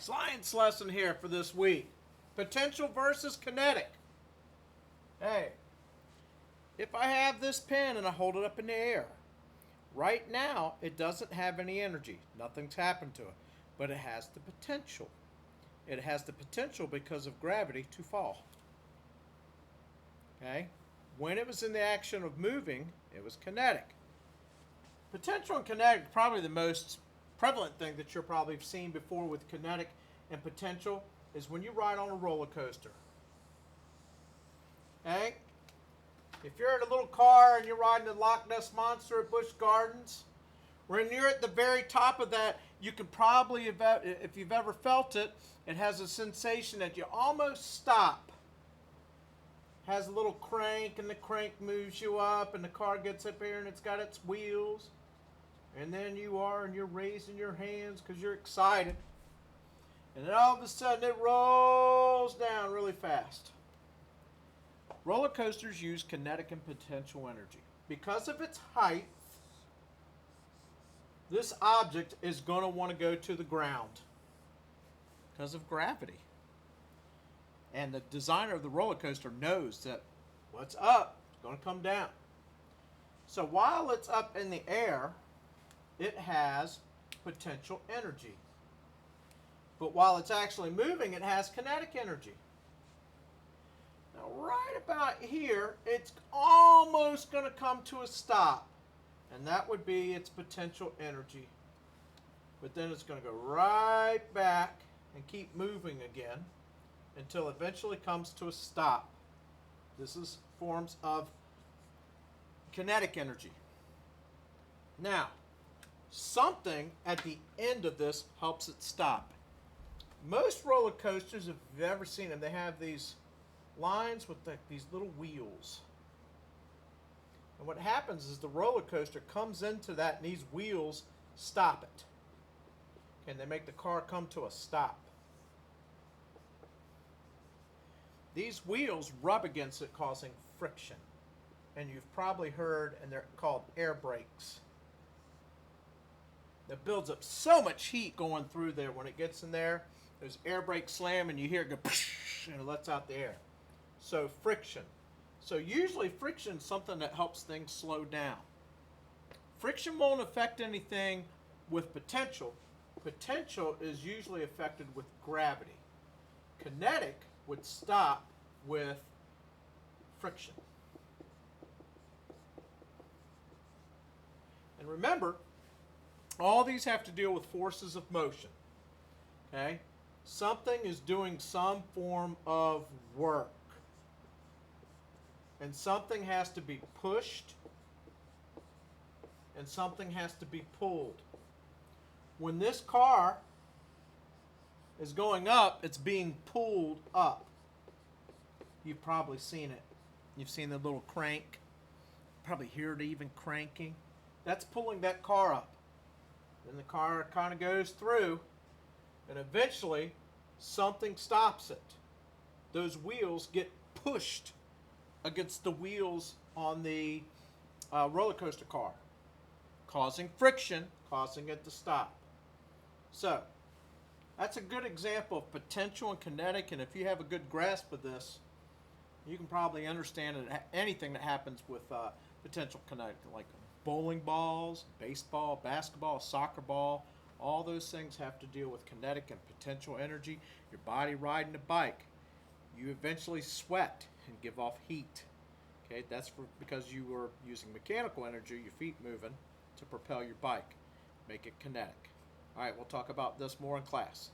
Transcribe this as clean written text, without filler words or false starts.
Science lesson here for this week. Potential versus kinetic. Hey, if I have this pen and I hold it up in the air, right now it doesn't have any energy. Nothing's happened to it, but it has the potential. It has the potential because of gravity to fall. Okay? When it was in the action of moving, it was kinetic. Potential and kinetic, probably the most prevalent thing that you've probably seen before with kinetic and potential is when you ride on a roller coaster. Okay? If you're in a little car and you're riding the Loch Ness Monster at Busch Gardens, when you're at the very top of that, you can probably, if you've ever felt it, it has a sensation that you almost stop. Has a little crank, and the crank moves you up, and the car gets up here and it's got its wheels. And then you're raising your hands because you're excited. And then all of a sudden it rolls down really fast. Roller coasters use kinetic and potential energy. Because of its height, this object is going to want to go to the ground because of gravity. And the designer of the roller coaster knows that what's up is going to come down. So while it's up in the air, it has potential energy. But while it's actually moving, it has kinetic energy. Now, right about here, it's almost going to come to a stop. And that would be its potential energy. But then it's going to go right back and keep moving again until it eventually comes to a stop. This is forms of kinetic energy. Now, something at the end of this helps it stop. Most roller coasters, if you've ever seen them, they have these lines with these little wheels. And what happens is the roller coaster comes into that and these wheels stop it. And they make the car come to a stop. These wheels rub against it, causing friction. And you've probably heard, and they're called air brakes. That builds up so much heat going through there. When it gets in there, those air brakes slam and you hear it go and it lets out the air. So friction. So usually friction is something that helps things slow down. Friction won't affect anything with potential. Potential is usually affected with gravity. Kinetic would stop with friction. And remember, all these have to deal with forces of motion. Okay? Something is doing some form of work. And something has to be pushed. And something has to be pulled. When this car is going up, it's being pulled up. You've probably seen it. You've seen the little crank. Probably hear it even cranking. That's pulling that car up. Then the car kind of goes through, and eventually something stops it. Those wheels get pushed against the wheels on the roller coaster car, causing friction, causing it to stop. So, that's a good example of potential and kinetic, and if you have a good grasp of this, you can probably understand anything that happens with potential kinetic, like bowling balls, baseball, basketball, soccer ball. All those things have to deal with kinetic and potential energy. Your body riding a bike, you eventually sweat and give off heat. Okay, that's because you were using mechanical energy, your feet moving, to propel your bike. Make it kinetic. All right, we'll talk about this more in class.